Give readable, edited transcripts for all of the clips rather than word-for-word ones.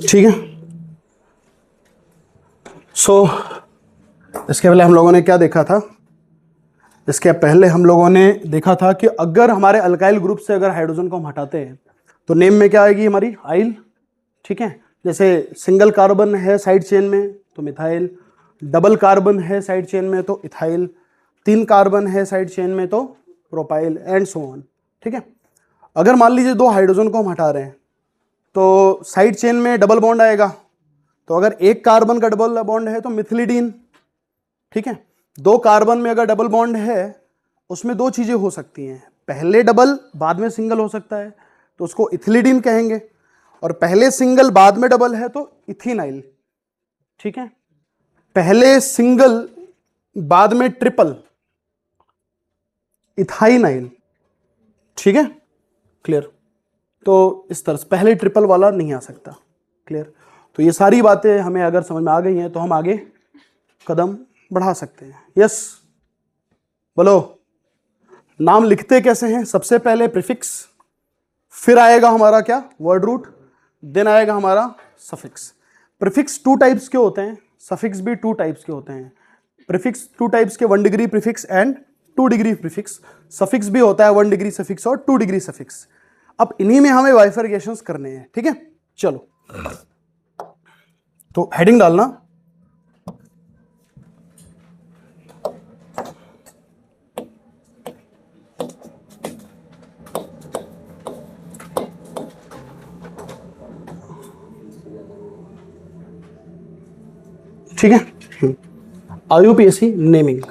ठीक है। सो इसके पहले हम लोगों ने क्या देखा था? इसके पहले हम लोगों ने देखा था कि अगर हमारे अल्काइल ग्रुप से अगर हाइड्रोजन को हम हटाते हैं तो नेम में क्या आएगी हमारी? आइल। ठीक है, जैसे सिंगल कार्बन है साइड चेन में तो मिथाइल, डबल कार्बन है साइड चेन में तो इथाइल, 3 कार्बन है साइड चेन में तो प्रोपाइल एंड सो ऑन। ठीक है, अगर मान लीजिए 2 हाइड्रोजन को हम हटा रहे हैं तो साइड चेन में डबल बॉन्ड आएगा, तो अगर 1 कार्बन का डबल बॉन्ड है तो मिथिलिडीन। ठीक है, 2 कार्बन में अगर डबल बॉन्ड है उसमें 2 चीजें हो सकती हैं, पहले डबल बाद में सिंगल हो सकता है तो उसको इथिलिडीन कहेंगे, और पहले सिंगल बाद में डबल है तो इथिनाइल। ठीक है, पहले सिंगल बाद में ट्रिपल इथाइनाइल। ठीक है, क्लियर? तो इस तरह से पहले ट्रिपल वाला नहीं आ सकता। क्लियर? तो ये सारी बातें हमें अगर समझ में आ गई हैं तो हम आगे कदम बढ़ा सकते हैं। यस, बोलो। नाम लिखते कैसे हैं? सबसे पहले प्रीफिक्स, फिर आएगा हमारा क्या? वर्ड रूट, देन आएगा हमारा सफिक्स। प्रीफिक्स 2 टाइप्स के होते हैं, सफिक्स भी 2 टाइप्स के होते हैं। प्रीफिक्स 2 टाइप्स के, 1 degree prefix and 2 degree prefix. Suffix भी होता है 1 डिग्री सफिक्स और 2 डिग्री सफिक्स। अब इन्हीं में हमें बाइफरकेशंस करने हैं। ठीक है, चलो तो हेडिंग डालना। ठीक है, IUPAC naming.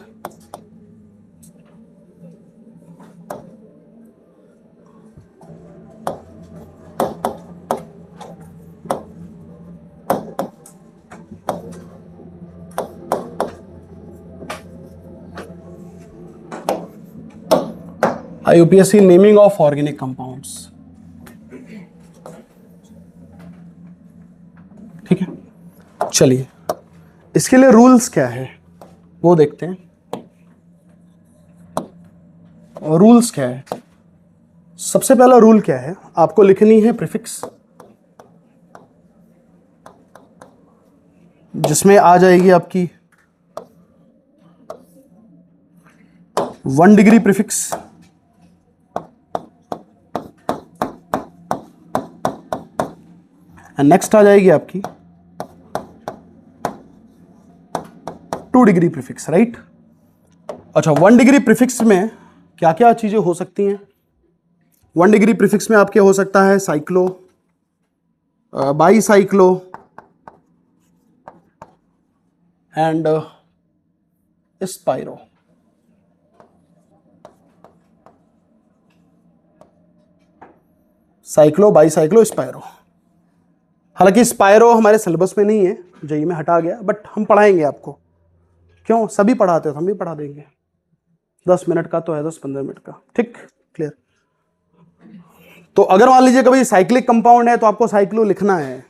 IUPAC naming of organic compounds. ठीक है, चलिए इसके लिए रूल्स क्या है वो देखते हैं। और रूल्स क्या है? सबसे पहला रूल क्या है? आपको लिखनी है प्रीफिक्स, जिसमें आ जाएगी आपकी 1 डिग्री प्रीफिक्स, एंड नेक्स्ट आ जाएगी आपकी 2 डिग्री प्रीफिक्स। राइट? अच्छा, 1 डिग्री प्रीफिक्स में क्या क्या चीजें हो सकती हैं? 1 डिग्री प्रीफिक्स में आपके हो सकता है cyclo, bicyclo and spiro. Cyclo, bicyclo, spiro. हालांकि स्पाइरो हमारे सिलेबस में नहीं है, जेईई में हटा गया, बट हम पढ़ाएंगे आपको। क्यों? सभी पढ़ाते हो, हम भी पढ़ा देंगे। 10 मिनट का तो है, 10-15 मिनट का। ठीक, क्लियर? तो अगर मान लीजिए कभी साइक्लिक कंपाउंड है तो आपको साइक्लो लिखना है,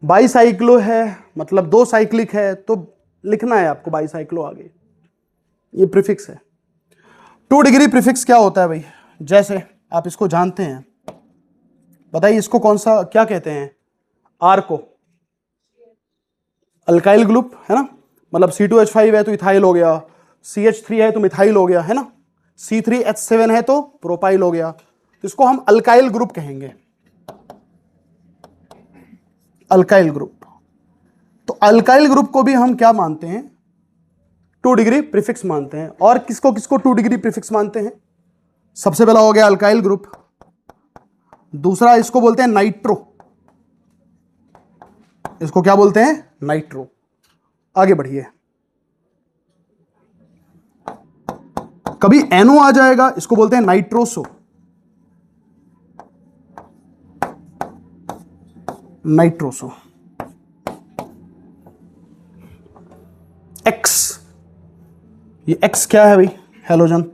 बाईसाइक्लो है मतलब 2 साइक्लिक है तो लिखना है आपको बाईसाइक्लो आगे। ये प्रीफिक्स है। 2 डिग्री प्रीफिक्स क्या होता है भाई? जैसे आप इसको जानते हैं, बताइए इसको कौन सा क्या कहते हैं? आर को अल्काइल ग्रुप है ना, मतलब C2H5 है तो इथाइल हो गया, CH3 है तो मिथाइल हो गया, है ना, C3H7 है तो प्रोपाइल हो गया, तो इसको हम अल्काइल ग्रुप कहेंगे। Alkyl group. तो अल्काइल ग्रुप को भी हम क्या मानते हैं? 2 डिग्री प्रीफिक्स मानते हैं। और किसको किसको 2 डिग्री प्रीफिक्स मानते हैं? सबसे पहला हो गया अल्काइल ग्रुप, दूसरा इसको बोलते हैं नाइट्रो। इसको क्या बोलते हैं? नाइट्रो। आगे बढ़िए, कभी NO आ जाएगा, इसको बोलते हैं नाइट्रोसो। नाइट्रोसो। X, ये X क्या है भाई? हेलोजन।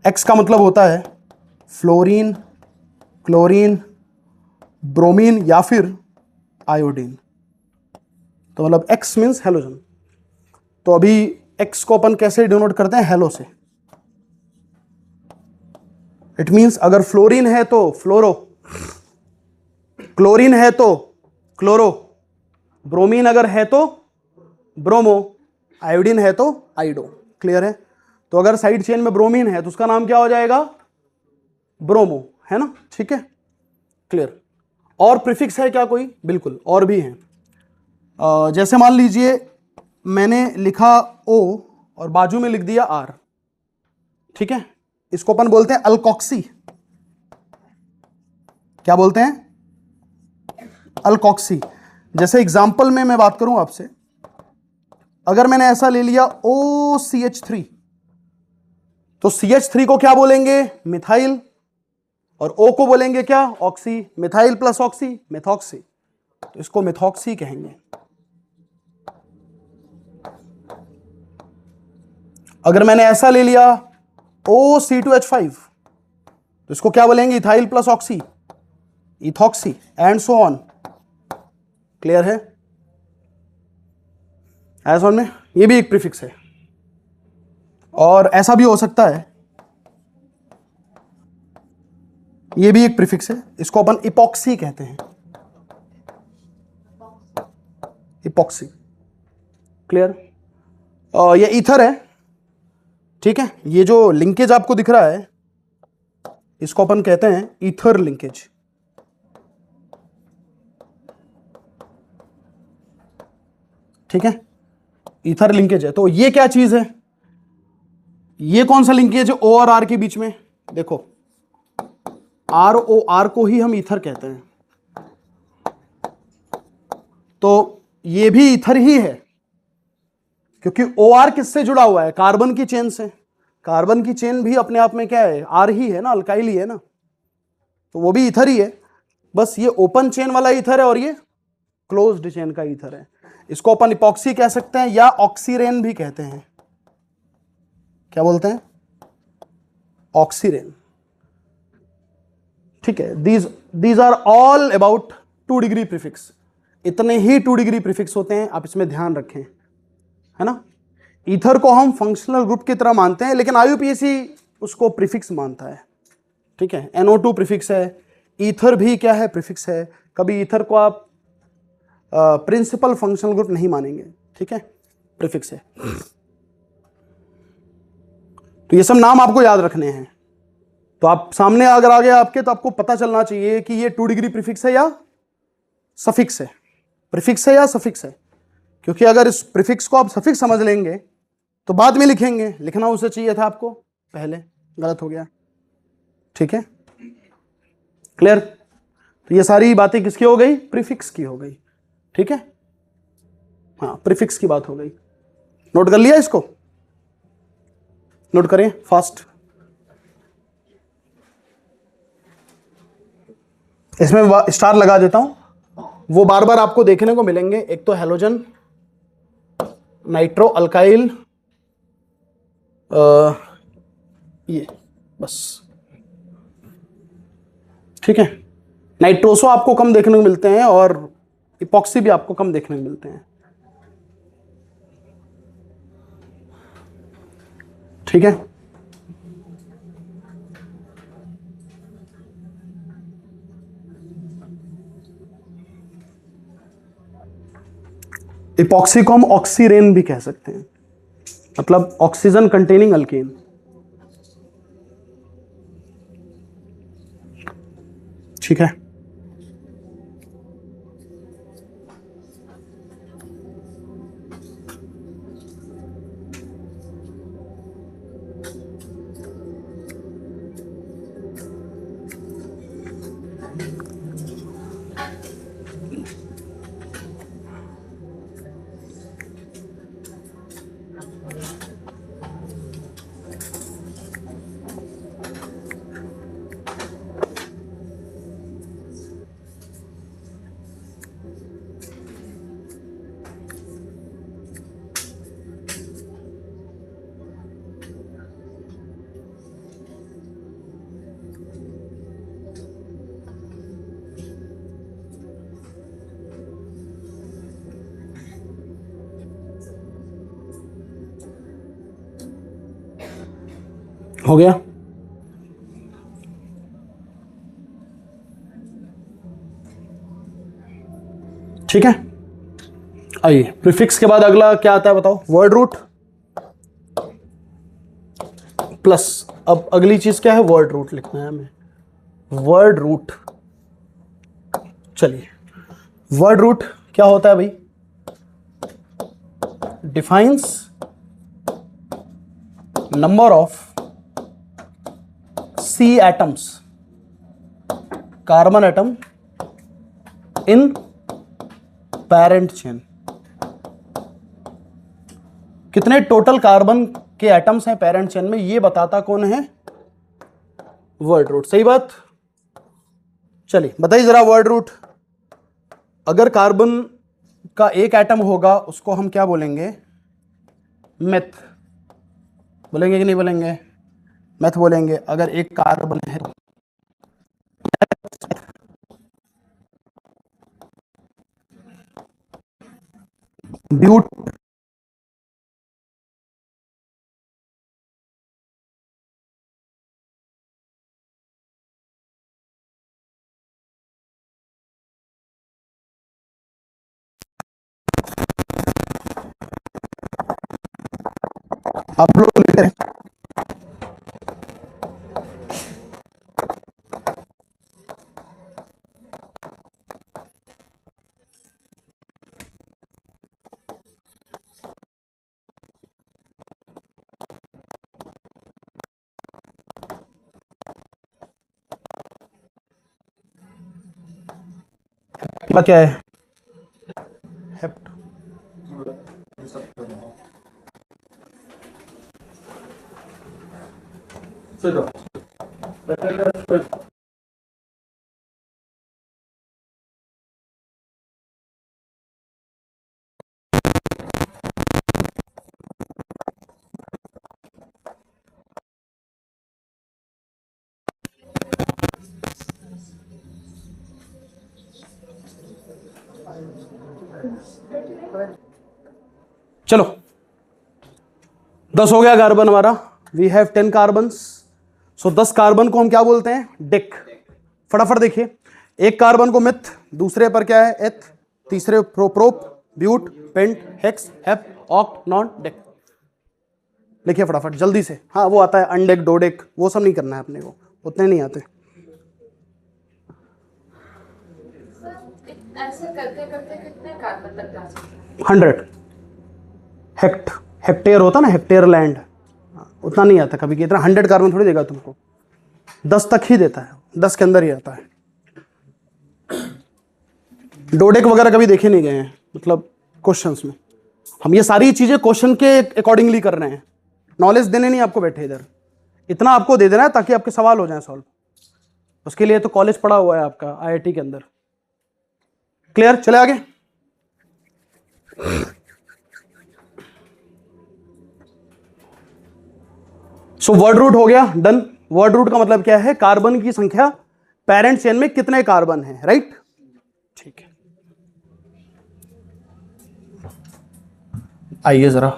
X का मतलब होता है फ्लोरीन, क्लोरीन, ब्रोमीन या फिर आयोडीन। तो मतलब X मीन्स हेलोजन। तो अभी X को अपन कैसे डिनोट करते हैं? हेलो से। इट मीन्स अगर फ्लोरीन है तो फ्लोरो, क्लोरीन है तो क्लोरो, ब्रोमीन अगर है तो ब्रोमो, आयोडीन है तो आइडो। क्लियर है? तो अगर साइड चेन में ब्रोमीन है तो उसका नाम क्या हो जाएगा? ब्रोमो, है ना? ठीक है, क्लियर। और प्रीफिक्स है क्या कोई? बिल्कुल, और भी हैं। जैसे मान लीजिए मैंने लिखा O और बाजू में लिख दिया R, ठीक है, इसको अपन बोलते हैं अल्कोक्सी। क्या बोलते हैं? अल्कोक्सी। जैसे एग्जाम्पल में मैं बात करूं आपसे, अगर मैंने ऐसा ले लिया OCH3, तो CH3 को क्या बोलेंगे? मिथाइल, और O को बोलेंगे क्या? Oxy. Methyl plus oxy methoxy, तो इसको मेथॉक्सी कहेंगे। अगर मैंने ऐसा ले लिया OC2H5, तो इसको क्या बोलेंगे? Ethyl plus oxy ethoxy, and so on. Clear है? ऐसा में ये भी एक प्रीफिक्स है। और ऐसा भी हो सकता है, ये भी एक प्रीफिक्स है, इसको अपन इपॉक्सी कहते हैं। इपॉक्सी। क्लियर? ये ईथर है, ठीक है। ये जो लिंकेज आपको दिख रहा है इसको अपन कहते हैं ईथर लिंकेज। ठीक है, ईथर लिंकेज है। तो ये क्या चीज है? ये कौन सा लिंकेज है O और R के बीच में? देखो, ROR को ही हम ईथर कहते हैं, तो ये भी ईथर ही है, क्योंकि OR किससे जुड़ा हुआ है? कार्बन की चेन से। कार्बन की चेन भी अपने आप में क्या है? R ही है ना, अल्काइल ही है ना, तो वो भी ईथर ही है। बस ये ओपन चेन वाला ईथर है और ये क्लोज्ड चेन का ईथर है। इसको अपन इपॉक्सी कह सकते हैं या ऑक्सीरेन भी कहते हैं। क्या बोलते हैं? ऑक्सीरेन। ठीक है, these are all about 2 degree prefix. इतने ही 2 डिग्री प्रीफिक्स होते हैं, आप इसमें ध्यान रखें, है ना। ईथर को हम फंक्शनल ग्रुप की तरह मानते हैं, लेकिन IUPAC उसको प्रीफिक्स मानता है। ठीक है, NO2 प्रीफिक्स है, ईथर भी क्या है? प्रीफिक्स है। कभी ईथर को आप प्रिंसिपल फंक्शनल ग्रुप नहीं मानेंगे, ठीक है, प्रीफिक्स है। तो ये सब नाम आपको याद रखने हैं। तो आप सामने अगर आ गया आपके, तो आपको पता चलना चाहिए कि ये 2 डिग्री प्रीफिक्स है या सफिक्स है। प्रीफिक्स है या सफिक्स है, क्योंकि अगर इस प्रीफिक्स को आप सफिक्स समझ लेंगे तो बाद में लिखेंगे, लिखना उसे चाहिए था आपको पहले, गलत हो गया। ठीक है, क्लियर? तो ये सारी बातें किसकी हो गई? प्रीफिक्स की हो गई। ठीक है, हाँ, प्रीफिक्स की बात हो गई। नोट कर लिया इसको? नोट करें फास्ट। इसमें स्टार लगा देता हूं, वो बार बार आपको देखने को मिलेंगे। एक तो हेलोजन, नाइट्रो अल्काइल, ये बस। ठीक है, नाइट्रोसो आपको कम देखने को मिलते हैं और इपॉक्सी भी आपको कम देखने को मिलते हैं। ठीक है, इपॉक्सी को हम ऑक्सीरेन भी कह सकते हैं, मतलब ऑक्सीजन कंटेनिंग अल्केन। ठीक है, हो गया। ठीक है, आइए प्रीफिक्स के बाद अगला क्या आता है बताओ, वर्ड रूट प्लस। अब अगली चीज क्या है, वर्ड रूट लिखना है हमें, वर्ड रूट। चलिए वर्ड रूट क्या होता है भाई, defines number of C atoms, carbon atom in parent chain. कितने टोटल कार्बन के एटम्स हैं पेरेंट चेन में, ये बताता कौन है, वर्ड रूट। सही बात। चलिए बताइए जरा, वर्ड रूट, अगर कार्बन का एक एटम होगा उसको हम क्या बोलेंगे, मेथ बोलेंगे कि नहीं बोलेंगे, मेथ बोलेंगे। अगर एक कार्बन है तो ब्यूट, आप लोग लिख रहे हैं, क्या है, हेप्ट। चलो 10 हो गया कार्बन हमारा, we have 10 carbon. So 10 carbon को हम क्या बोलते हैं, डिक। फटाफट देखिए, एक कार्बन को मिथ, दूसरे पर क्या है एथ, तीसरे prop, but, pent, hex, hep, oct, non, dec. लिखिए फटाफट जल्दी से। हाँ वो आता है अनडेक, डोडेक, वो सब नहीं करना है अपने को, उतने नहीं आते। ऐसे करते करते कितने कार्बन तक जा सकते हैं? 100 हेक्टेयर होता ना, हेक्टेयर लैंड, उतना नहीं आता कभी कि इतना 100 कार्बन थोड़ी देगा तुमको, 10 तक ही देता है, 10 के अंदर ही आता है। डोडेक वगैरह कभी देखे नहीं गए हैं, मतलब क्वेश्चंस में। हम ये सारी चीजें क्वेश्चन के अकॉर्डिंगली कर रहे हैं, नॉलेज देने नहीं आपको बैठे इधर, इतना आपको दे देना है ताकि आपके सवाल हो जाए सॉल्व। उसके लिए तो कॉलेज पड़ा हुआ है आपका आईआईटी के अंदर। क्लियर, चले आगे। सो वर्ड रूट हो गया, डन। वर्ड रूट का मतलब क्या है, कार्बन की संख्या पेरेंट चेन में कितने कार्बन है, राइट। ठीक है, आइए जरा,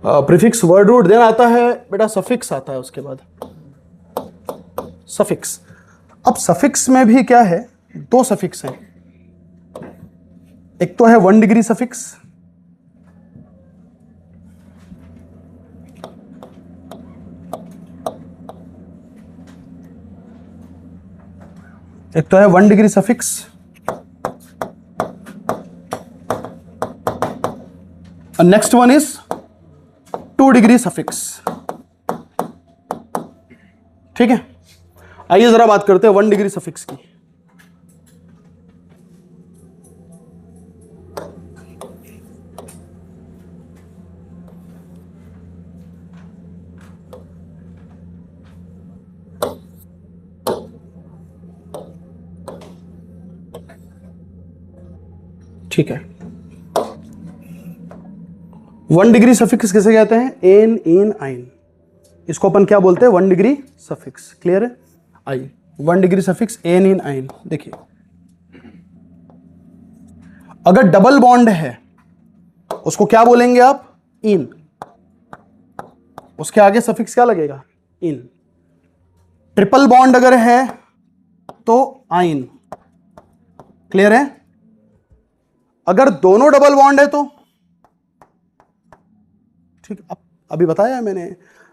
प्रीफिक्स वर्ड रूट देन आता है बेटा, सफिक्स आता है उसके बाद, सफिक्स। अब सफिक्स में भी क्या है, दो सफिक्स हैं, एक तो है 1 डिग्री सफिक्स, एक तो है 1 degree suffix, and next one is 2 degree suffix. ठीक है, आइए जरा बात करते हैं 1 डिग्री सफिक्स की। ठीक है, 1 डिग्री सफिक्स किसे कहते हैं, एन, इन, आइन, इसको अपन क्या बोलते हैं, 1 डिग्री सफिक्स। क्लियर है, आइए 1 डिग्री सफिक्स एन, इन, आइन। देखिए अगर डबल बॉन्ड है उसको क्या बोलेंगे आप, इन, उसके आगे सफिक्स क्या लगेगा, इन। ट्रिपल बॉन्ड अगर है तो आइन, क्लियर है? अगर दोनों डबल बॉन्ड है तो ठीक, अभी बताया मैंने,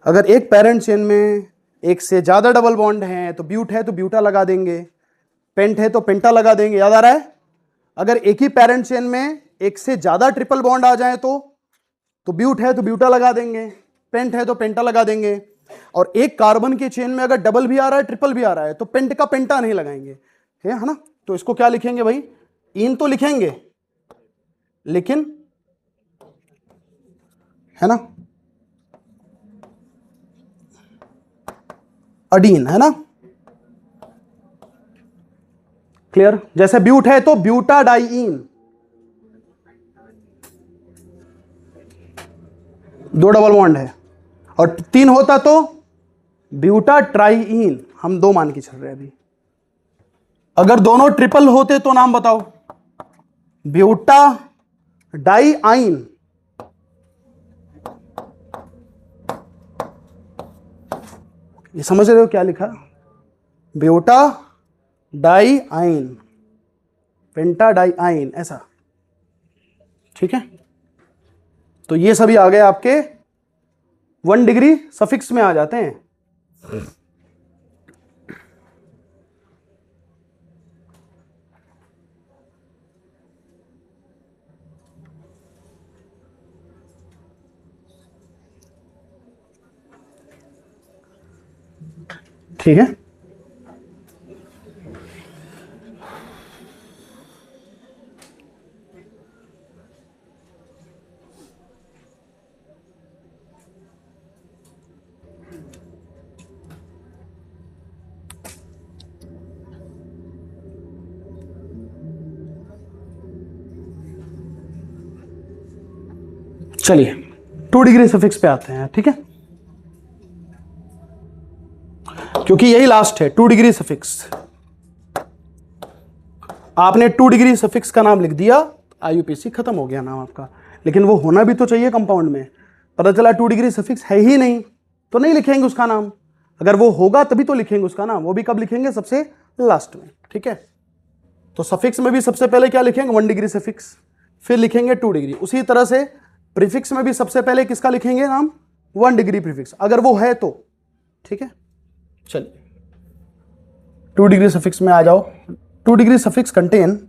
अगर एक पेरेंट चेन में एक से ज्यादा डबल बॉन्ड है तो ब्यूट है तो ब्यूटा लगा देंगे, पेंट है तो पेंटा लगा देंगे, याद आ रहा है? अगर एक ही पेरेंट चेन में एक से ज्यादा ट्रिपल बॉन्ड आ जाए तो ब्यूट है तो ब्यूटा लगा देंगे, पेंट है तो पेंटा लगा देंगे। और एक कार्बन के चेन में अगर डबल भी आ रहा है ट्रिपल भी आ रहा है तो पेंट का पेंटा नहीं लगाएंगे, है ना? तो इसको क्या लिखेंगे भाई? इन तो लिखेंगे, लेकिन है ना अडीन, है ना? क्लियर? जैसे ब्यूट है तो ब्यूटाडाइईन, दो डबल बॉन्ड है, और तीन होता तो ब्यूटाट्राइईन, हम दो मान के चल रहे हैं अभी। अगर दोनों ट्रिपल होते तो नाम बताओ? ब्यूटाडाइआइन, ये समझ रहे हो क्या लिखा? ब्यूटाडाइआइन, पेंटाडाइआइन, ऐसा, ठीक है? तो ये सभी आ गए आपके 1 डिग्री सफिक्स में आ जाते हैं। ठीक है? चलिए 2 डिग्री सफिक्स पे आते हैं, ठीक है? क्योंकि यही लास्ट है 2 डिग्री सफिक्स। आपने 2 डिग्री सफिक्स का नाम लिख दिया, आईयूपीएसी खत्म हो गया नाम आपका। लेकिन वो होना भी तो चाहिए कंपाउंड में। पता चला 2 डिग्री सफिक्स है ही नहीं तो नहीं लिखेंगे उसका नाम। अगर वो होगा तभी तो लिखेंगे उसका नाम, वो भी कब लिखेंगे? सबसे लास्ट में, ठीक है? तो सफिक्स में भी सबसे पहले क्या लिखेंगे? 1 डिग्री सफिक्स, फिर लिखेंगे 2 डिग्री। उसी तरह से प्रीफिक्स में भी सबसे पहले किसका लिखेंगे नाम? 1 डिग्री प्रीफिक्स, अगर वो है तो, ठीक है? चलिए 2 डिग्री सफिक्स में आ जाओ। 2 degree suffix contain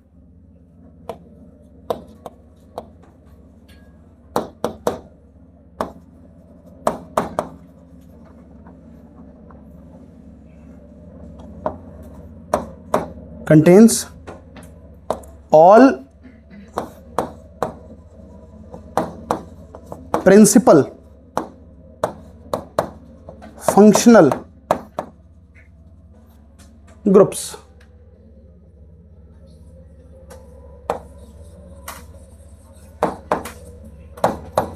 contains all principal functional groups।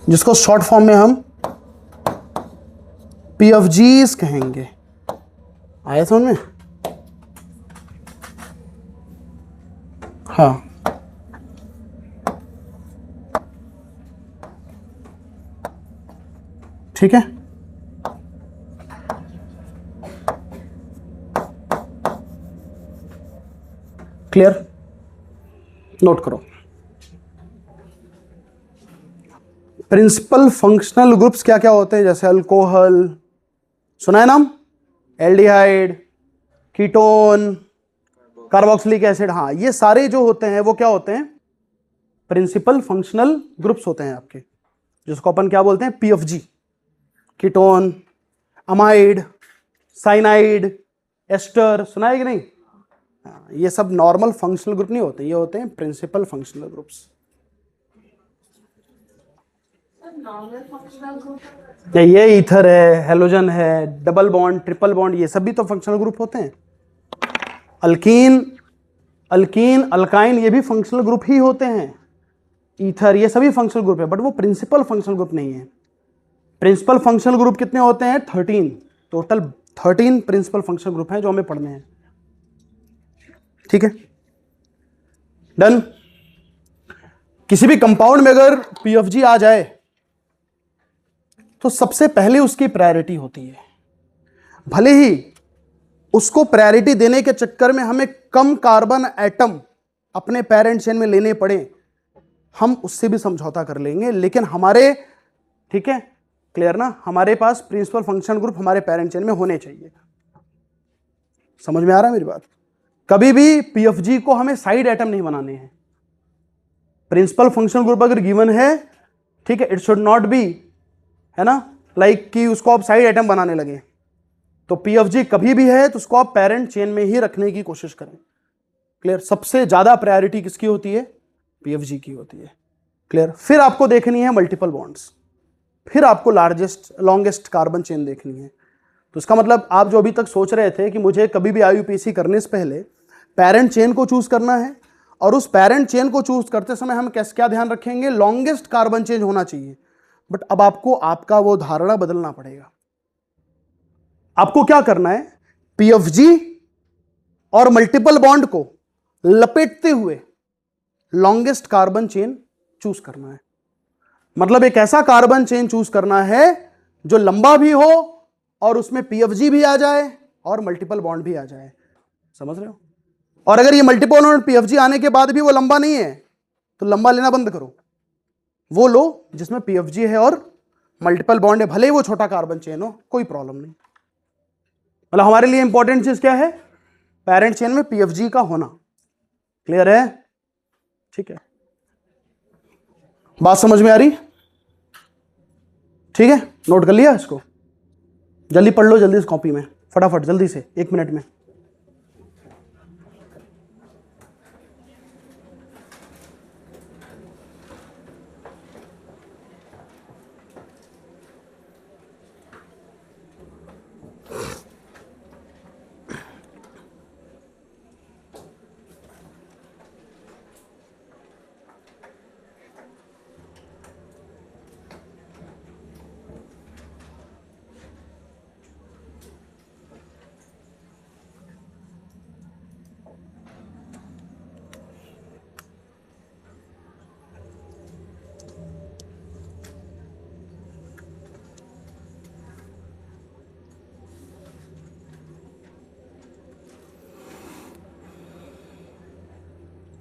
जिसको शॉर्ट फॉर्म में हम PFGs कहेंगे। आया समझ में? हाँ, ठीक है? क्लियर? नोट करो। प्रिंसिपल फंक्शनल ग्रुप्स क्या क्या होते हैं? जैसे अल्कोहल, सुना है नाम? एल्डिहाइड, कीटोन, कार्बोक्सिलिक एसिड, हाँ, ये सारे जो होते हैं वो क्या होते हैं? प्रिंसिपल फंक्शनल ग्रुप्स होते हैं आपके, जिसको अपन क्या बोलते हैं? PFG। Ketone, amide, cyanide, ester, सुना है कि नहीं? ये सब नॉर्मल फंक्शनल ग्रुप नहीं होते, ये होते हैं principal functional groups. Normal functional group ये ईथर है, हेलोजन है, डबल बॉन्ड, ट्रिपल बॉन्ड, ये सब भी तो फंक्शनल ग्रुप होते हैं। अल्कीन, अल्काइन, ये भी फंक्शनल ग्रुप ही होते हैं। ईथर, ये सभी फंक्शनल ग्रुप है, बट वो प्रिंसिपल फंक्शनल ग्रुप नहीं है। प्रिंसिपल फंक्शनल ग्रुप कितने होते हैं? 13, टोटल 13 प्रिंसिपल फंक्शनल ग्रुप हैं जो हमें पढ़ने हैं, ठीक है? डन। किसी भी कंपाउंड में अगर PFG आ जाए तो सबसे पहले उसकी प्रायोरिटी होती है। भले ही उसको प्रायोरिटी देने के चक्कर में हमें कम कार्बन एटम अपने पेरेंट चेन में लेने पड़े हम उससे भी समझौता कर लेंगे, लेकिन हमारे, ठीक है क्लियर ना, हमारे पास प्रिंसिपल फंक्शन ग्रुप हमारे पेरेंट चेन में होने चाहिए। समझ में आ रहा है मेरी बात? कभी भी पीएफजी को हमें साइड आइटम नहीं बनाने हैं। प्रिंसिपल फंक्शन ग्रुप अगर गिवन है, ठीक है, इट शुड नॉट बी, है ना, लाइक कि उसको आप साइड आइटम बनाने लगे। तो पीएफजी कभी भी है तो उसको आप पेरेंट चेन में ही रखने की कोशिश करें। क्लियर? सबसे ज्यादा प्रायोरिटी किसकी होती है? पीएफजी की होती है। क्लियर? फिर आपको देखनी है मल्टीपल बॉन्ड्स, फिर आपको लार्जेस्ट लॉन्गेस्ट कार्बन चेन देखनी है। तो इसका मतलब आप जो अभी तक सोच रहे थे कि मुझे कभी भी आईयूपीएसी करने से पहले पेरेंट चेन को चूज करना है, और उस पेरेंट चेन को चूज करते समय हम क्या ध्यान रखेंगे? लॉन्गेस्ट कार्बन चेन होना चाहिए। बट अब आपको आपका वो धारणा बदलना पड़ेगा। आपको क्या करना है? पीएफजी और मल्टीपल बॉन्ड को लपेटते हुए लॉन्गेस्ट कार्बन चेन चूज करना है। मतलब एक ऐसा कार्बन चेन चूज करना है जो लंबा भी हो और उसमें पीएफजी भी आ जाए और मल्टीपल बॉन्ड भी आ जाए। समझ रहे हो? और अगर ये मल्टीपल बॉन्ड पीएफजी आने के बाद भी वो लंबा नहीं है तो लंबा लेना बंद करो, वो लो जिसमें पीएफजी है और मल्टीपल बॉन्ड है, भले ही वो छोटा कार्बन चेन हो, कोई प्रॉब्लम नहीं। मतलब हमारे लिए इंपॉर्टेंट चीज क्या है? पेरेंट चेन में पीएफजी का होना। क्लियर है? ठीक है, बात समझ में आ रही? ठीक है, नोट कर लिया इसको? जल्दी पढ़ लो, जल्दी इस कॉपी में, फटाफट जल्दी से, 1 मिनट में।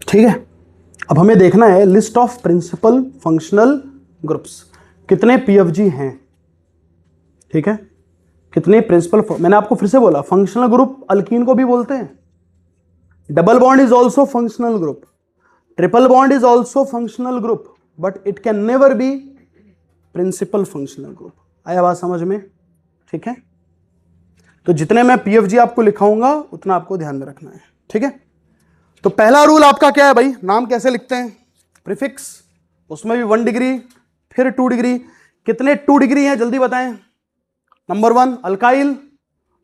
ठीक है, अब हमें देखना है list of principal functional groups, कितने पीएफजी हैं। ठीक है, कितने प्रिंसिपल, मैंने आपको फिर से बोला फंक्शनल ग्रुप अल्कीन को भी बोलते हैं। Double bond is also functional group, triple bond is also functional group, but it can never be principal functional group. आया बात समझ में? ठीक है, तो जितने मैं पीएफजी आपको लिखाऊंगा उतना आपको ध्यान में रखना है। ठीक है, तो पहला रूल आपका क्या है भाई? नाम कैसे लिखते हैं? प्रीफिक्स, उसमें भी 1 डिग्री, फिर 2 डिग्री। कितने 2 डिग्री हैं जल्दी बताएं? Number 1 alkyl,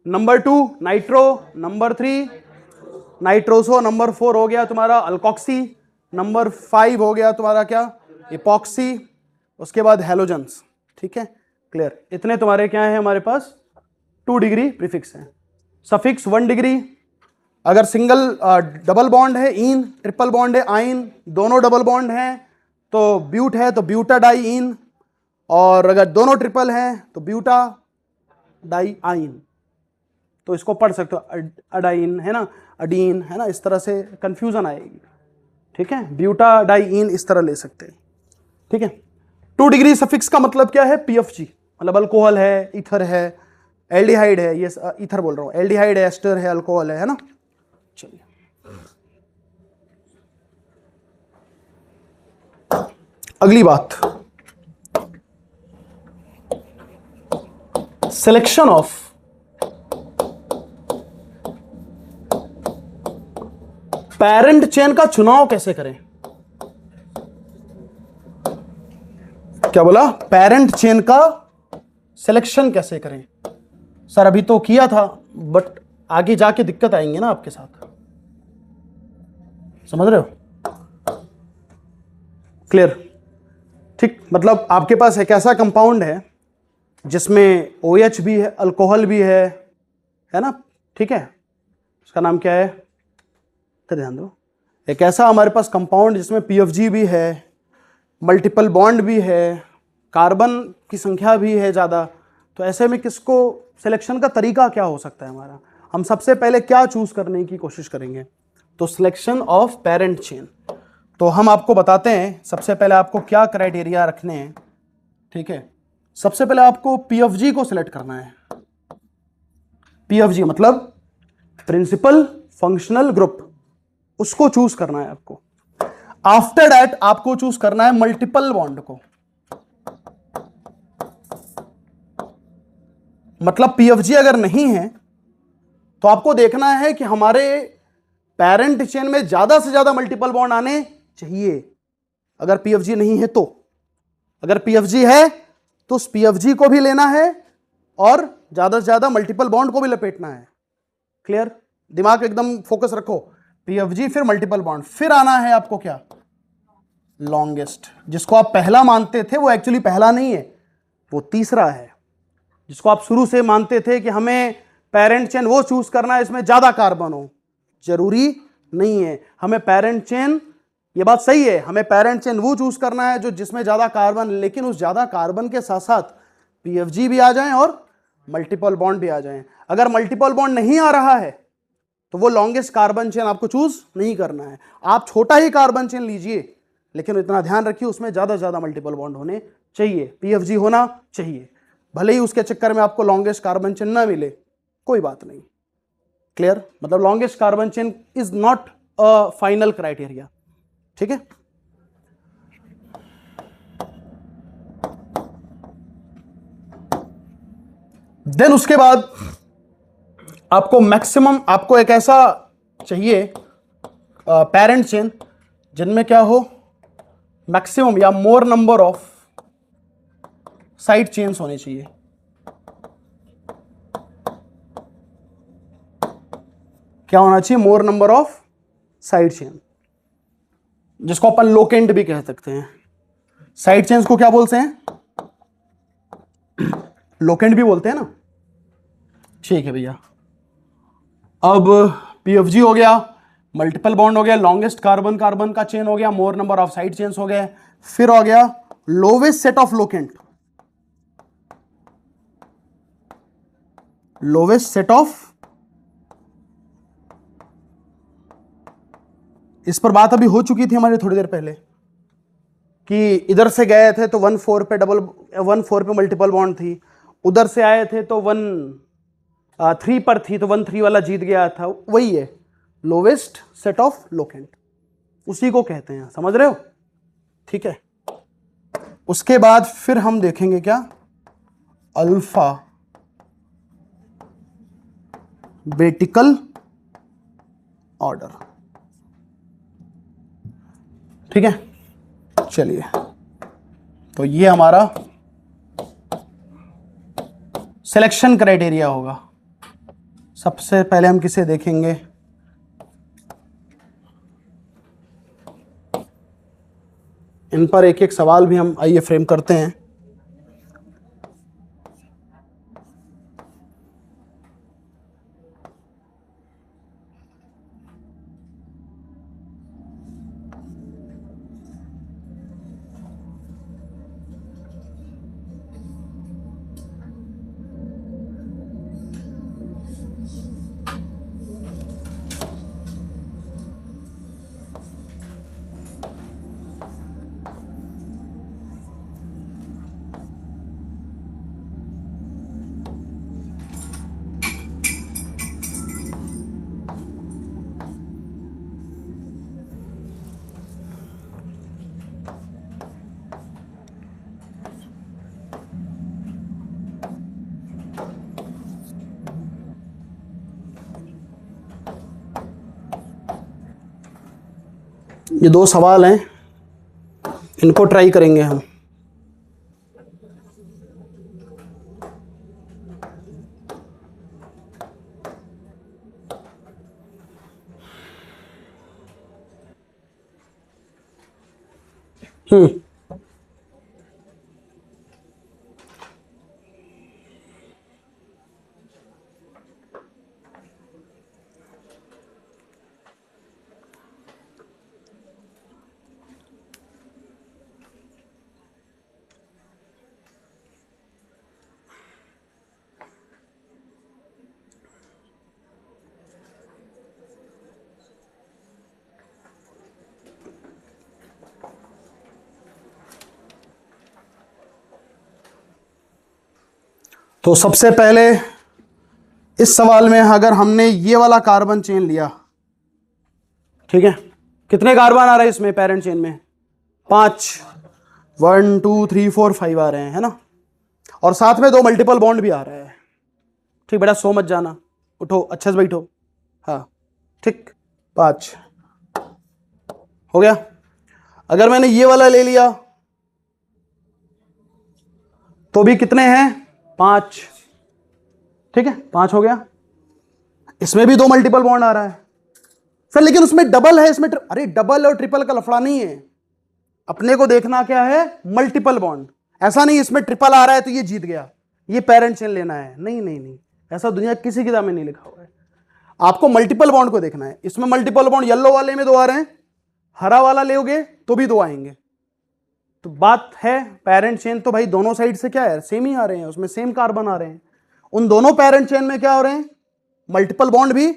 number 2 nitro, number 3 nitroso, number 4 हो गया तुम्हारा अल्कोक्सी, नंबर 5 हो गया तुम्हारा क्या? इपॉक्सी, उसके बाद हेलोजेंस। ठीक है, क्लियर? इतने तुम्हारे क्या है हमारे पास? 2 डिग्री प्रीफिक्स है। सफिक्स 1 डिग्री, अगर सिंगल डबल बॉन्ड है इन, ट्रिपल बॉन्ड है आइन, दोनों डबल बॉन्ड हैं तो ब्यूट है तो ब्यूटा डाई इन, और अगर दोनों ट्रिपल हैं तो ब्यूटा डाई आइन। तो इसको पढ़ सकते हो अडाइन, है ना, अडीन, है ना, इस तरह से कंफ्यूजन आएगी। ठीक है, ब्यूटा डाई इन इस तरह ले सकते हैं। ठीक है, 2 डिग्री सफिक्स का मतलब क्या है? पीएफजी, मतलब अल्कोहल है, ईथर है, एल्डिहाइड है, ये ईथर बोल रहा हूं, एल्डिहाइड है, एस्टर है, अल्कोहल है ना। चलिए अगली बात, सिलेक्शन ऑफ पेरेंट चेन का चुनाव कैसे करें? क्या बोला? पेरेंट चेन का सिलेक्शन कैसे करें? सर अभी तो किया था, बट आगे जाके दिक्कत आएंगे ना आपके साथ, समझ रहे हो? क्लियर? ठीक, मतलब आपके पास एक ऐसा कंपाउंड है जिसमें OH भी है, अल्कोहल भी है ना, ठीक है, उसका नाम क्या है? तो ध्यान दो, एक ऐसा हमारे पास कंपाउंड जिसमें पीएफजी भी है, मल्टीपल बॉन्ड भी है, कार्बन की संख्या भी है ज़्यादा। तो ऐसे में किसको, सिलेक्शन का तरीका क्या हो सकता है हमारा? हम सबसे पहले क्या चूज करने की कोशिश करेंगे? तो सिलेक्शन ऑफ पेरेंट चेन। तो हम आपको बताते हैं सबसे पहले आपको क्या क्राइटेरिया रखने हैं। ठीक है, सबसे पहले आपको पीएफजी को सिलेक्ट करना है। पीएफजी मतलब प्रिंसिपल फंक्शनल ग्रुप, उसको चूज करना है आपको। आफ्टर दैट आपको चूज करना है मल्टीपल बॉन्ड को। मतलब पीएफजी अगर नहीं है तो आपको देखना है कि हमारे पेरेंट चेन में ज्यादा से ज्यादा मल्टीपल बॉन्ड आने चाहिए। अगर पीएफजी नहीं है तो, अगर पीएफजी है तो उस पीएफजी को भी लेना है और ज्यादा से ज्यादा मल्टीपल बॉन्ड को भी लपेटना है। क्लियर? दिमाग एकदम फोकस रखो। पीएफजी फिर मल्टीपल बॉन्ड, फिर आना है आपको क्या? लॉन्गेस्ट। जिसको आप पहला मानते थे वो एक्चुअली पहला नहीं है, वो तीसरा है। जिसको आप शुरू से मानते थे कि हमें पेरेंट चेन वो चूज करना है इसमें ज्यादा कार्बन हो, जरूरी नहीं है। हमें पेरेंट चेन, ये बात सही है, हमें पेरेंट चेन वो चूज करना है जो जिसमें ज्यादा कार्बन, लेकिन उस ज्यादा कार्बन के साथ साथ पीएफजी भी आ जाएं और मल्टीपल बॉन्ड भी आ जाएं। अगर मल्टीपल बॉन्ड नहीं आ रहा है तो वो लॉन्गेस्ट कार्बन चेन आपको चूज नहीं करना है। आप छोटा ही कार्बन चेन लीजिए, लेकिन इतना ध्यान रखिए उसमें ज्यादा से ज्यादा मल्टीपल बॉन्ड होने चाहिए, पीएफजी होना चाहिए। भले ही उसके चक्कर में आपको लॉन्गेस्ट कार्बन चेन ना मिले, कोई बात नहीं। क्लियर? मतलब longest carbon chain is not a final criteria. ठीक है? देन उसके बाद आपको मैक्सिमम, आपको एक ऐसा चाहिए पेरेंट चेन जिनमें क्या हो, मैक्सिमम या मोर नंबर ऑफ साइड चेन्स होने चाहिए। क्या होना चाहिए? मोर नंबर ऑफ साइड चेन, जिसको अपन लोकेंट भी कह सकते हैं। साइड चेन्स को क्या बोलते हैं? लोकेंट भी बोलते हैं ना। ठीक है भैया। अब पीएफजी हो गया, मल्टीपल बॉन्ड हो गया, लॉन्गेस्ट कार्बन कार्बन का चेन हो गया, मोर नंबर ऑफ साइड चेन्स हो गए, फिर हो गया lowest set of locant. Lowest set of, इस पर बात अभी हो चुकी थी हमारी थोड़ी देर पहले कि इधर से गए थे तो 1,4 पे डबल, 1,4 पे मल्टीपल बॉन्ड थी, उधर से आए थे तो 1,3 पर थी, तो 1,3 वाला जीत गया था। वही है लोवेस्ट सेट ऑफ लोकेंट, उसी को कहते हैं। समझ रहे हो? ठीक है। उसके बाद फिर हम देखेंगे क्या, अल्फा बेटिकल ऑर्डर। ठीक है, चलिए। तो ये हमारा सिलेक्शन क्राइटेरिया होगा। सबसे पहले हम किसे देखेंगे? इन पर एक एक सवाल भी हम आइए फ्रेम करते हैं। ये दो सवाल हैं, इनको ट्राई करेंगे हम। हम्म, तो सबसे पहले इस सवाल में अगर हमने ये वाला कार्बन चेन लिया, ठीक है, कितने कार्बन आ रहे हैं इसमें पेरेंट चेन में? 5, 1 2 3 4 5 आ रहे हैं, है ना, और साथ में 2 मल्टीपल बॉन्ड भी आ रहे हैं। ठीक बेटा, सो मत जाना, उठो, अच्छे से बैठो। हाँ ठीक, 5 हो गया। अगर मैंने ये वाला ले लिया तो भी कितने हैं? 5। ठीक है, 5 हो गया। इसमें भी 2 मल्टीपल बॉन्ड आ रहा है सर, लेकिन उसमें डबल है, इसमें अरे डबल और ट्रिपल का लफड़ा नहीं है, अपने को देखना क्या है? Multiple bond. ऐसा नहीं इसमें ट्रिपल आ रहा है तो ये जीत गया, ये पेरेंट चेन लेना है, नहीं नहीं नहीं, ऐसा दुनिया किसी किताब में नहीं लिखा हुआ है। आपको मल्टीपल बॉन्ड को देखना है। इसमें मल्टीपल बॉन्ड येलो वाले में 2 आ रहे हैं, हरा वाला लोगे तो भी 2 आएंगे। तो बात है पेरेंट चेन तो भाई दोनों साइड से क्या है? सेम ही आ रहे हैं, उसमें सेम कार्बन आ रहे हैं। उन दोनों पेरेंट चेन में क्या हो रहे हैं? मल्टीपल बॉन्ड भी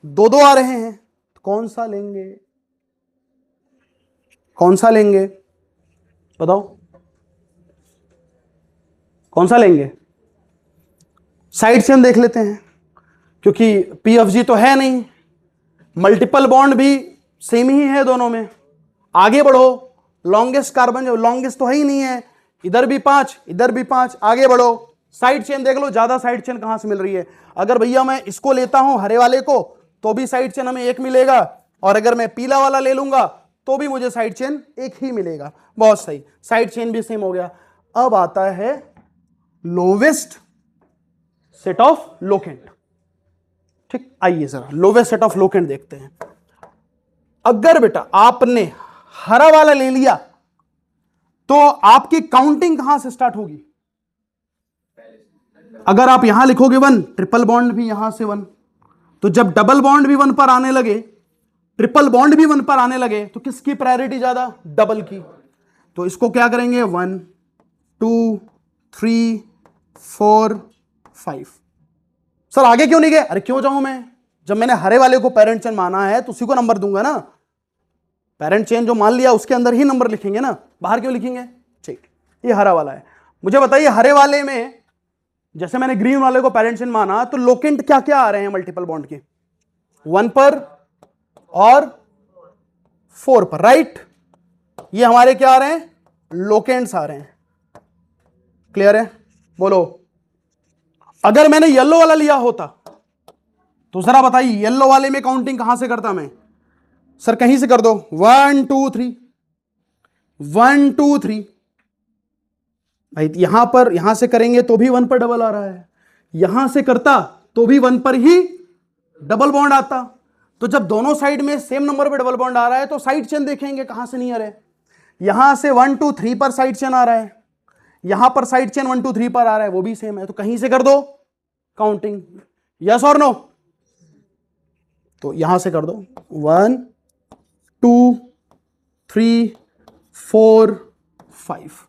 2-2 आ रहे हैं। तो कौन सा लेंगे? कौन सा लेंगे बताओ, कौन सा लेंगे? साइड चेन देख लेते हैं, क्योंकि पीएफजी तो है नहीं, मल्टीपल बॉन्ड भी सेम ही है दोनों में। आगे बढ़ो, लॉन्गेस्ट कार्बन जो लॉन्गेस्ट तो है ही नहीं है, इधर भी 5 इधर भी 5, आगे बढ़ो, साइड चेन देख लो, ज्यादा साइड चेन कहां से मिल रही है। अगर भैया मैं इसको लेता हूं हरे वाले को तो भी साइड चेन हमें 1 मिलेगा, और अगर मैं पीला वाला ले लूंगा तो भी मुझे साइड चेन 1 ही मिलेगा। बहुत सही, साइड चेन भी सेम हो गया। अब आता है लोवेस्ट सेट ऑफ लोकेंट। ठीक, आइए जरा लोवेस्ट सेट ऑफ लोकेंट देखते हैं। अगर बेटा आपने हरा वाला ले लिया तो आपकी काउंटिंग कहां से स्टार्ट होगी? अगर आप यहां लिखोगे 1, ट्रिपल बॉन्ड भी यहां से 1, तो जब डबल बॉन्ड भी 1 पर आने लगे, ट्रिपल बॉन्ड भी 1 पर आने लगे, तो किसकी प्रायोरिटी ज्यादा? डबल की। तो इसको क्या करेंगे? 1 2 3 4 5। सर आगे क्यों नहीं गए? अरे क्यों जाऊं मैं, जब मैंने हरे वाले को पेरेंट चेन माना है तो उसी को नंबर दूंगा ना। पेरेंट चेन जो मान लिया उसके अंदर ही नंबर लिखेंगे ना, बाहर क्यों लिखेंगे? ठीक, ये हरा वाला है। मुझे बताइए हरे वाले में जैसे मैंने ग्रीन वाले को पेरेंट चेन माना तो लोकेंट क्या क्या आ रहे हैं मल्टीपल बॉन्ड के? 1 पर और 4 पर, राइट। ये हमारे क्या आ रहे हैं? लोकेंट्स आ रहे हैं। क्लियर है? बोलो। अगर मैंने येलो वाला लिया होता तो जरा बताइए येलो वाले में काउंटिंग कहां से करता मैं? सर कहीं से कर दो, 1 2 3 1 2 3। भाई यहां पर, यहां से करेंगे तो भी 1 पर डबल आ रहा है, यहां से करता तो भी 1 पर ही डबल बॉन्ड आता। तो जब दोनों साइड में सेम नंबर पे डबल बॉन्ड आ रहा है तो साइड चेन देखेंगे कहां से नहीं आ रहे। यहां से 1 2 3 पर साइड चेन आ रहा है, यहां पर साइड चेन 1 2 3 पर आ रहा है, वो भी सेम है, तो कहीं से कर दो काउंटिंग। यस और नो? तो यहां से कर दो 1 2 3 4 5।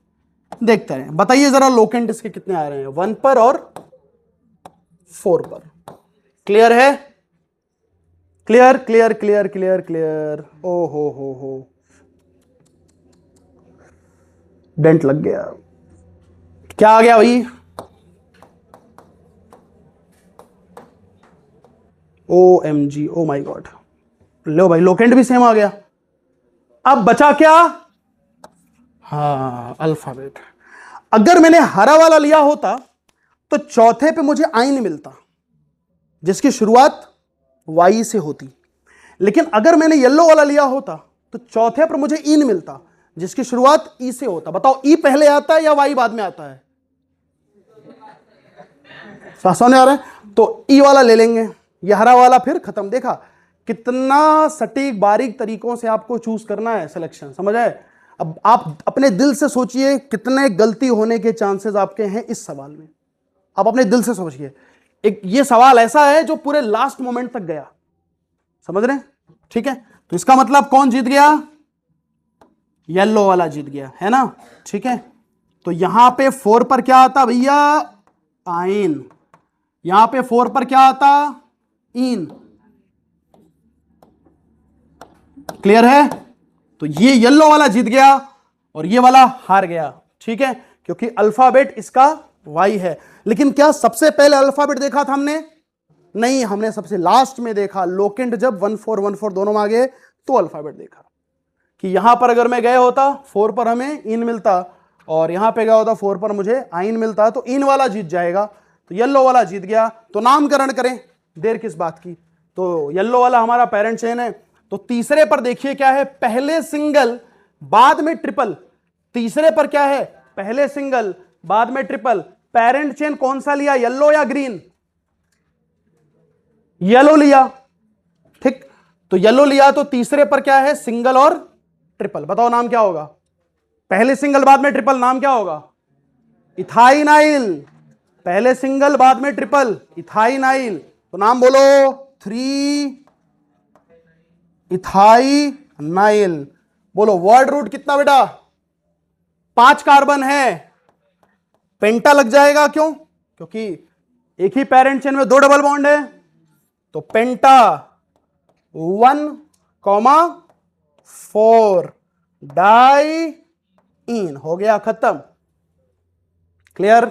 देखते हैं, बताइए जरा लोकेंट इसके कितने आ रहे हैं? 1 पर और 4 पर। क्लियर है? Clear clear clear clear clear. ओ हो, डेंट लग गया। क्या आ गया भाई? OMG, ओ माई गॉड। लो भाई, लोकेंट भी सेम आ गया। अब बचा क्या? हाँ, अल्फाबेट। अगर मैंने हरा वाला लिया होता तो चौथे पे मुझे आइन मिलता जिसकी शुरुआत वाई से होती, लेकिन अगर मैंने येलो वाला लिया होता तो चौथे पर मुझे इन मिलता जिसकी शुरुआत ई से होता। बताओ ई पहले आता है या वाई बाद में आता है? समझ आ रहा है? तो ई वाला ले लेंगे, ये हरा वाला, फिर खत्म। देखा कितना सटीक बारीक तरीकों से आपको चूज करना है सिलेक्शन, समझ आए? अब आप अपने दिल से सोचिए कितने गलती होने के चांसेस आपके हैं इस सवाल में। आप अपने दिल से सोचिए, एक ये सवाल ऐसा है जो पूरे लास्ट मोमेंट तक गया, समझ रहे हैं? ठीक है, तो इसका मतलब कौन जीत गया? येलो वाला जीत गया, है ना? ठीक है, तो यहां पे 4 पर क्या आता भैया? आइन। यहां पे 4 पर क्या आता? इन। क्लियर है? तो ये येलो वाला जीत गया और ये वाला हार गया। ठीक है, क्योंकि अल्फाबेट इसका वाई है। लेकिन क्या सबसे पहले अल्फाबेट देखा था हमने? नहीं, हमने सबसे लास्ट में देखा। लोकेंट जब 1 4 दोनों में आ गए तो अल्फाबेट देखा कि यहां पर अगर मैं गया होता 4 पर हमें इन मिलता और यहां पे गया होता 4 पर मुझे आइन मिलता, तो इन वाला जीत जाएगा, तो येलो वाला जीत गया। तो नामकरण करें, देर किस बात की। तो येलो वाला हमारा पेरेंट चेन है। तो तीसरे पर देखिए क्या है, पहले सिंगल बाद में ट्रिपल। तीसरे पर क्या है, पहले सिंगल बाद में ट्रिपल। पेरेंट चेन कौन सा लिया, येलो या ग्रीन? येलो लिया, ठीक। तो येलो लिया, तो तीसरे पर क्या है, सिंगल और ट्रिपल। बताओ नाम क्या होगा? पहले सिंगल बाद में ट्रिपल, नाम क्या होगा? इथाइनाइल। पहले सिंगल बाद में ट्रिपल, इथाइनाइल। तो नाम बोलो, 3 इथाइनाइल। बोलो वर्ड रूट कितना बेटा? 5 कार्बन है। पेंटा लग जाएगा, क्यों? क्योंकि एक ही पेरेंट चेन में 2 डबल बॉन्ड है। तो पेंटा 1,4 डाई इन हो गया, खत्म। क्लियर?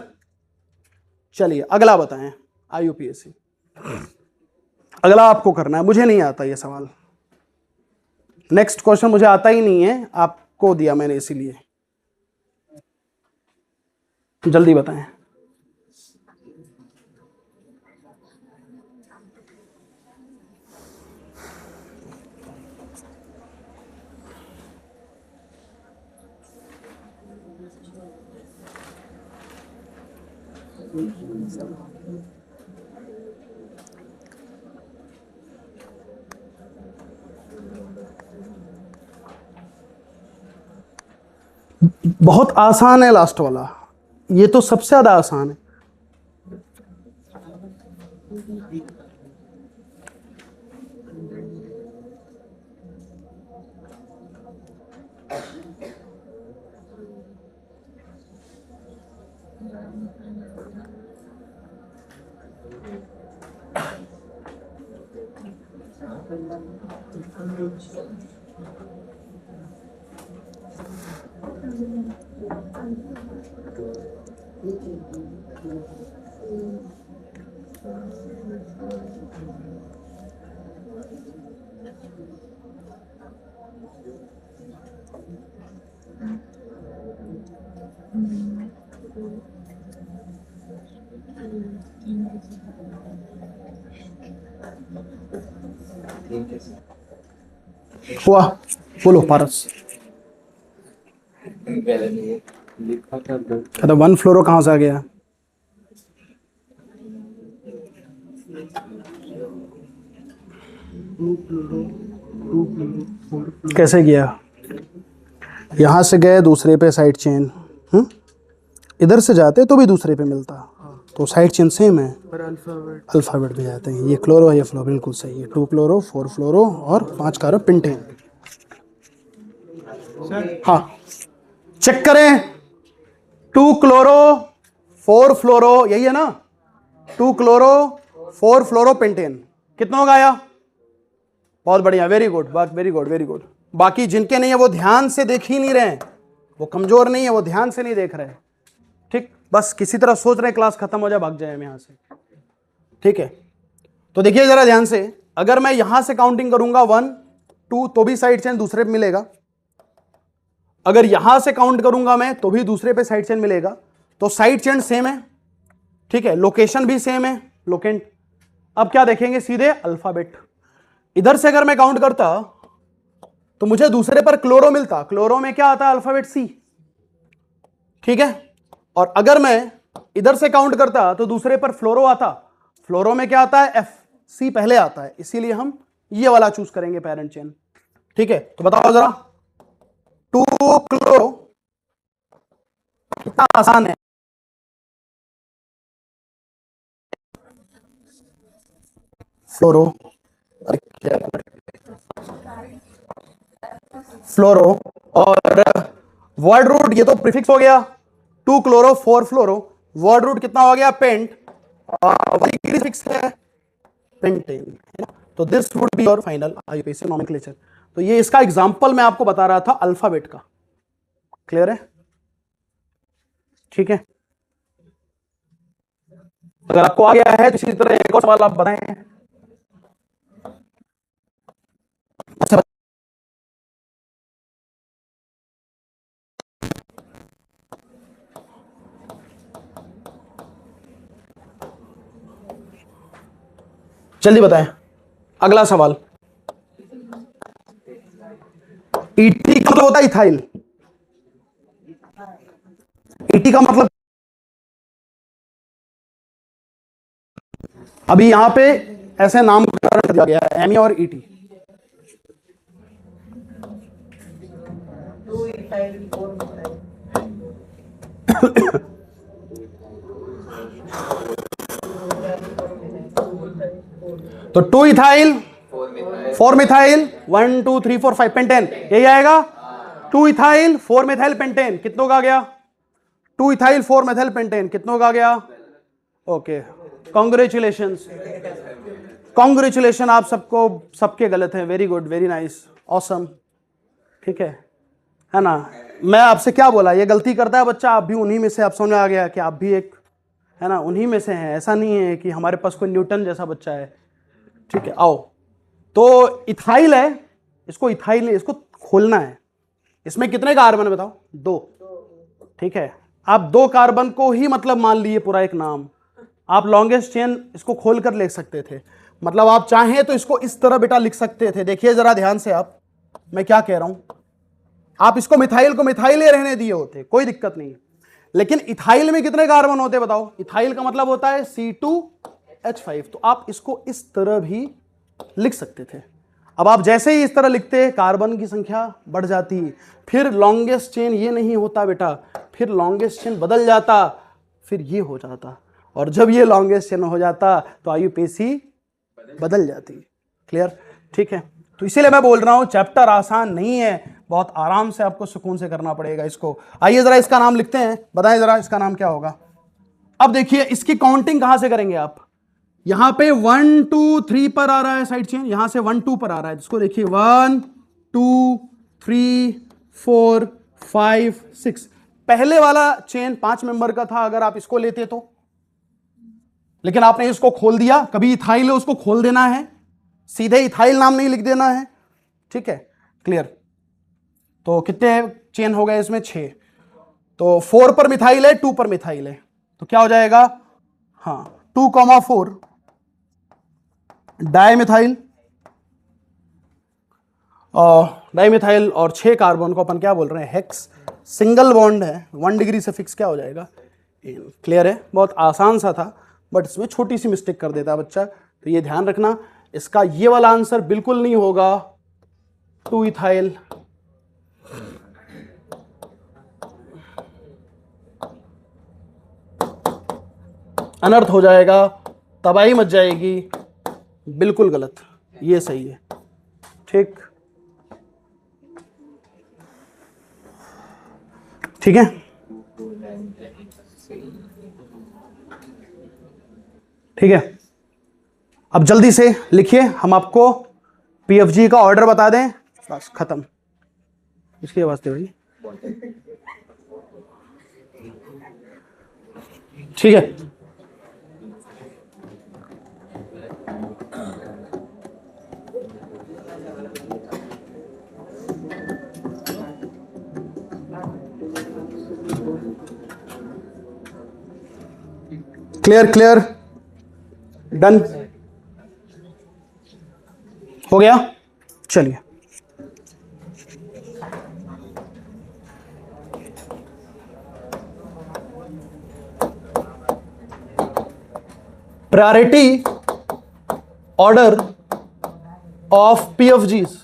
चलिए अगला बताएं। आईयूपीएससी अगला आपको करना है, मुझे नहीं आता ये सवाल। नेक्स्ट क्वेश्चन मुझे आता ही नहीं है, आपको दिया मैंने इसीलिए। जल्दी बताएं। बहुत आसान है लास्ट वाला, ये तो सबसे ज्यादा आसान है। हुआ, बोलो पारस। तो 1 फ्लोरो कहां से आ गया? कैसे गया? यहां से गए दूसरे पे साइड चेन, इधर से जाते तो भी दूसरे पे मिलता, तो साइड चेन सेम है पर अल्फाबेट भी जाते हैं। ये क्लोरो, ये फ्लोरो, बिल्कुल सही है। 2 क्लोरो 4 फ्लोरो और 5 कार्बन पेंटेन। हाँ चेक करें, 2 क्लोरो 4 फ्लोरो, यही है ना? 2 क्लोरो 4 फ्लोरो पेंटेन कितना होगा आया? बहुत बढ़िया, very good, very good, very good. बाकी जिनके नहीं है वो ध्यान से देख ही नहीं रहे, वो कमजोर नहीं है, वो ध्यान से नहीं देख रहे। ठीक, बस किसी तरह सोच रहे क्लास खत्म हो जाए, भाग जाए हम यहां से। ठीक है, तो देखिए जरा ध्यान से, अगर मैं यहां से काउंटिंग करूंगा 1 2 तो भी साइड चेन दूसरे पे मिलेगा। अगर यहां से काउंट करूंगा मैं तो भी दूसरे पे साइड चेन मिलेगा। तो साइड चेन सेम है, ठीक है, लोकेशन भी सेम है, लोकेंट। अब क्या देखेंगे, सीधे अल्फाबेट। इधर से अगर मैं काउंट करता तो मुझे दूसरे पर क्लोरो मिलता। क्लोरो में क्या आता है? अल्फाबेट सी, ठीक है। और अगर मैं इधर से काउंट करता तो दूसरे पर फ्लोरो आता। फ्लोरो में क्या आता है? एफ। सी पहले आता है, इसीलिए हम ये वाला चूज करेंगे पेरेंट चेन। ठीक है, तो बताओ जरा, 2 क्लोरो कितना आसान है। फ्लोरो, फ्लोरो और वर्ड रूट, ये तो प्रीफिक्स हो गया। 2 क्लोरो 4 फ्लोरो, वर्ड रूट कितना हो गया? पेंट, प्रीफिक्स है पेंटेन। तो this would be your final IUPAC nomenclature. तो ये इसका एग्जांपल मैं आपको बता रहा था अल्फाबेट का। क्लियर है? ठीक है, अगर आपको आ गया है तो इसी तरह एक और सवाल आप बताएं। अच्छा, जल्दी बताएं। अगला सवाल, ईटी का मतलब होता है इथाइल। ईटी का मतलब, अभी यहां पे ऐसे नामकरण कर दिया गया है, एमी और ईटी। तो 2 इथाइल 4 मिथाइल 1 2 3 4 5 पेंटेन, यही आएगा। 2 इथाइल 4 मिथाइल पेंटेन कितनों का आ गया? 2 इथाइल 4 मिथाइल पेंटेन कितनों का आ गया? ओके, कॉन्ग्रेचुलेशंस, कॉन्ग्रेचुलेशन आप सबको, सबके गलत हैं। Very good, very nice, awesome. ठीक है ना। मैं आपसे क्या बोला, ये गलती करता है बच्चा, आप भी उन्हीं में से, आप समझ में आ गया कि आप भी एक, है ना, उन्हीं में से हैं। ऐसा नहीं है कि हमारे पास कोई न्यूटन जैसा बच्चा है। ठीक है, आओ। तो इथाइल है, इसको इथाइल है, इसको खोलना है। इसमें कितने कार्बन है बताओ? 2। ठीक है, आप 2 कार्बन को ही मतलब मान लिए पूरा एक नाम। आप लॉन्गेस्ट चेन इसको खोल कर लिख सकते थे, मतलब आप चाहें तो इसको इस तरह बेटा लिख सकते थे। देखिए जरा ध्यान से आप, मैं क्या कह रहा हूं। आप इसको मिथाइल को मिथाइल ही रहने दिए होते, कोई दिक्कत नहीं। लेकिन इथाइल में कितने कार्बन होते बताओ? इथाइल का मतलब होता है C2H5, तो आप इसको इस तरह भी लिख सकते थे। अब आप जैसे ही इस तरह लिखते, कार्बन की संख्या बढ़ जाती, फिर लॉन्गेस्ट चेन ये नहीं होता बेटा, फिर लॉन्गेस्ट चेन बदल जाता, फिर ये हो जाता, और जब ये लॉन्गेस्ट चेन हो जाता तो आयुपेसी बदल जाती। क्लियर? ठीक है, तो इसीलिए मैं बोल रहा हूं चैप्टर आसान नहीं है, बहुत आराम से आपको सुकून से करना पड़ेगा इसको। आइए जरा इसका नाम लिखते हैं, बताएं जरा इसका नाम क्या होगा। अब देखिए इसकी काउंटिंग कहां से करेंगे आप? यहां पे 1 2 3 पर आ रहा है साइड चेन, यहां से 1 2 पर आ रहा है, इसको देखिए 1 2 3 4 5 6। पहले वाला चेन 5 मेंबर का था, अगर आप इसको लेते तो, लेकिन आपने इसको खोल दिया। कभी इथाइल है उसको खोल देना है, सीधे इथाइल नाम नहीं लिख देना है। ठीक है, क्लियर? तो कितने चेन हो गए इसमें? 6। तो 4 पर मिथाइल है, 2 पर मिथाइल है, तो क्या हो जाएगा? हाँ, 2,4 डाइमिथाइल, डाइमिथाइल, और 6 कार्बन को अपन क्या बोल रहे हैं? हेक्स। सिंगल बॉन्ड है, 1 डिग्री से फिक्स क्या हो जाएगा? क्लियर है? बहुत आसान सा था, बट इसमें छोटी सी मिस्टेक कर देता बच्चा, तो ये ध्यान रखना। इसका ये वाला आंसर बिल्कुल नहीं होगा 2 इथाइल, अनर्थ हो जाएगा, तबाही मच जाएगी, बिल्कुल गलत, ये सही है। ठीक, ठीक है, ठीक है। अब जल्दी से लिखिए, हम आपको पीएफजी का ऑर्डर बता दें, बस खत्म। इसके वास्ते भाई, ठीक है। क्लियर, क्लियर, डन हो गया। चलिए, priority order of PFGs.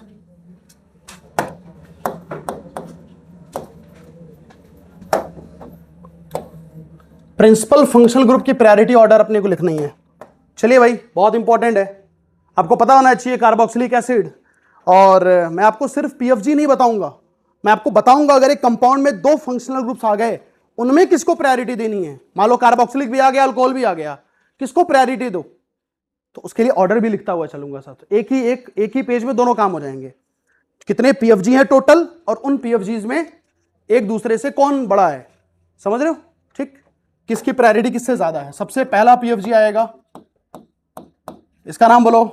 Principal functional group की प्रायोरिटी ऑर्डर अपने को लिखनी है। चलिए भाई, बहुत इंपॉर्टेंट है, आपको पता होना चाहिए कार्बोक्सिलिक एसिड। और मैं आपको सिर्फ पीएफजी नहीं बताऊंगा, मैं आपको बताऊंगा अगर एक कंपाउंड में 2 फंक्शनल ग्रुप्स आ गए, उनमें किसको प्रायोरिटी देनी है। मान लो कार्बोक्सिलिक भी आ गया, अल्कोहल भी आ गया, किसको प्रायोरिटी दो, तो उसके लिए ऑर्डर भी लिखता हुआ चलूंगा साथ। एक ही पेज में दोनों काम हो जाएंगे। कितने पीएफजी हैं टोटल, और उन पीएफजीज में एक दूसरे से कौन बड़ा है, समझ रहे हो? ठीक, किसकी प्रायोरिटी किससे ज्यादा है? सबसे पहला पीएफजी आएगा, इसका नाम बोलो,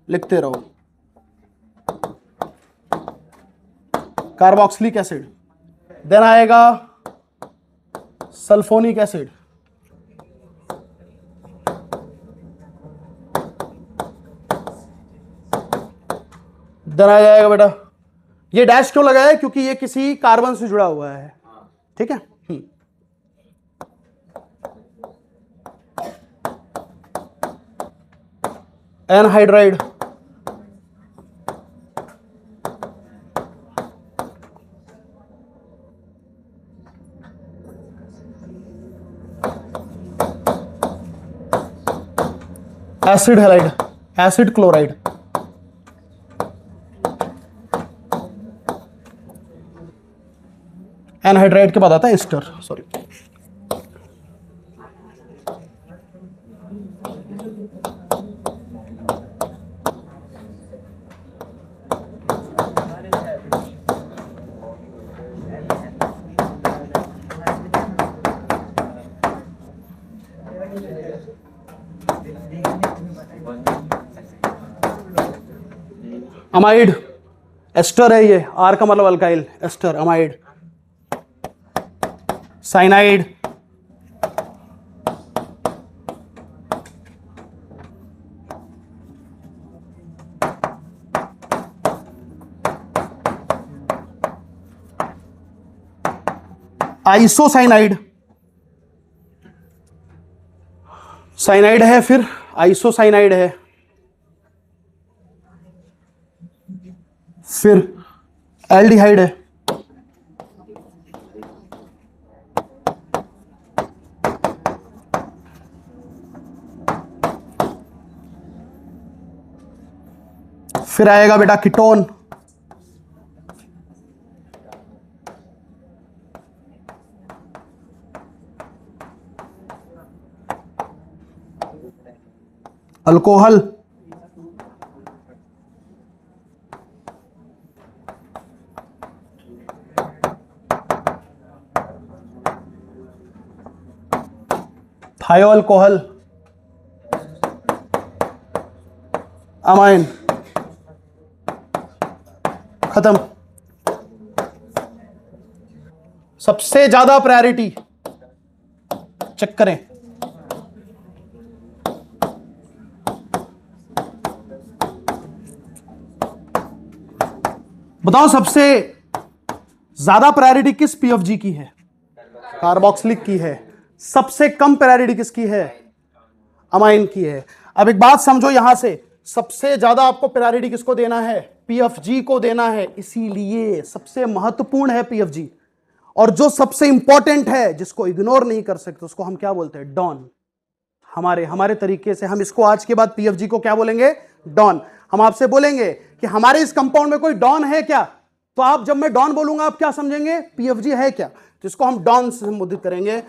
लिखते रहो, कार्बोक्सिलिक एसिड। देन आएगा सल्फोनिक एसिड, देन आ जाएगा बेटा, ये डैश क्यों लगाया है? क्योंकि ये किसी कार्बन से जुड़ा हुआ है, ठीक है। Anhydride, acid halide, acid chloride, anhydride के बाद आता है एस्टर, सॉरी। अमाइड, एस्टर है ये, आर का मतलब alkyl, ester, amide, cyanide, isocyanide, cyanide है, फिर आइसोसाइनाइड है, फिर एल्डिहाइड है, फिर आएगा बेटा कीटोन, अल्कोहल, थायो अल्कोहल, अमाइन, खत्म। सबसे ज्यादा प्रायोरिटी चेक करें, बताओ सबसे ज्यादा प्रायोरिटी किस पीएफजी की है? कार्बोक्सिलिक की है। सबसे कम प्रायोरिटी किसकी है? अमाइन की है। अब एक बात समझो, यहां से सबसे ज्यादा आपको प्रायोरिटी किसको देना है? पीएफजी को देना है, इसीलिए सबसे महत्वपूर्ण है पीएफजी। और जो सबसे इंपॉर्टेंट है, जिसको इग्नोर नहीं कर सकते, उसको हम क्या बोलते हैं? डॉन। हमारे तरीके से हम इसको आज के बाद पीएफजी को क्या बोलेंगे? डॉन। हम आपसे बोलेंगे कि हमारे इस कंपाउंड में कोई डॉन है क्या, तो आप जब मैं डॉन बोलूंगा आप क्या समझेंगे? पीएफजी है क्या, तो इसको हम डॉन से संबोधित करेंगे।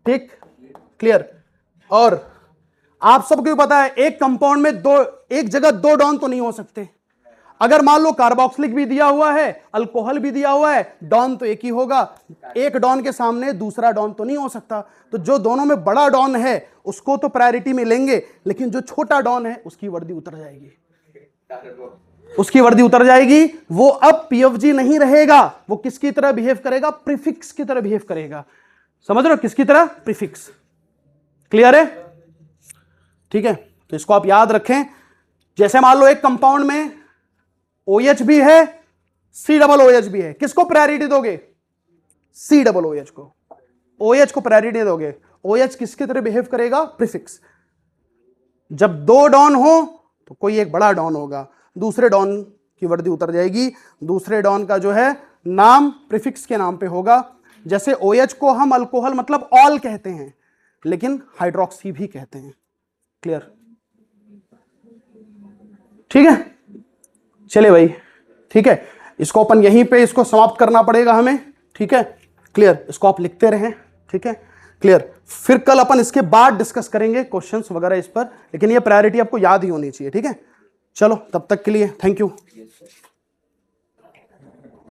ठीक, क्लियर। और आप सबको पता है एक कंपाउंड में एक जगह दो डॉन तो नहीं हो सकते। अगर मान लो कार्बोक्सिलिक भी दिया हुआ है, अल्कोहल भी दिया हुआ है, डॉन तो एक ही होगा। एक डॉन के सामने दूसरा डॉन तो नहीं हो सकता। तो जो दोनों में बड़ा डॉन है उसको तो प्रायोरिटी में लेंगे, लेकिन जो छोटा डॉन है उसकी वर्दी उतर जाएगी, उसकी वर्दी उतर जाएगी। वो अब पीएफजी नहीं रहेगा, वो किसकी तरह बिहेव करेगा? प्रीफिक्स की तरह बिहेव करेगा। समझ रहे हो? किसकी तरह? प्रीफिक्स। क्लियर है? ठीक है, तो इसको आप याद रखें। जैसे मान लो एक कंपाउंड में OH भी है, COOH भी है, किसको प्रायोरिटी दोगे? COOH को। OH को प्रायोरिटी दोगे। OH किसकी तरह बिहेव करेगा? प्रीफिक्स। जब दो डॉन हो तो कोई एक बड़ा डॉन होगा, दूसरे डॉन की वर्दी उतर जाएगी। दूसरे डॉन का जो है नाम प्रीफिक्स के नाम पे होगा। जैसे OH को हम अल्कोहल मतलब ऑल कहते हैं, लेकिन हाइड्रोक्सी भी कहते हैं। क्लियर? ठीक है, चले भाई, ठीक है। इसको अपन यहीं पे इसको समाप्त करना पड़ेगा हमें। ठीक है, क्लियर। इसको आप लिखते रहें। ठीक है, क्लियर। फिर कल अपन इसके बाद डिस्कस करेंगे क्वेश्चंस वगैरह इस पर, लेकिन ये प्रायोरिटी आपको याद ही होनी चाहिए। ठीक है, चलो तब तक के लिए थैंक यू।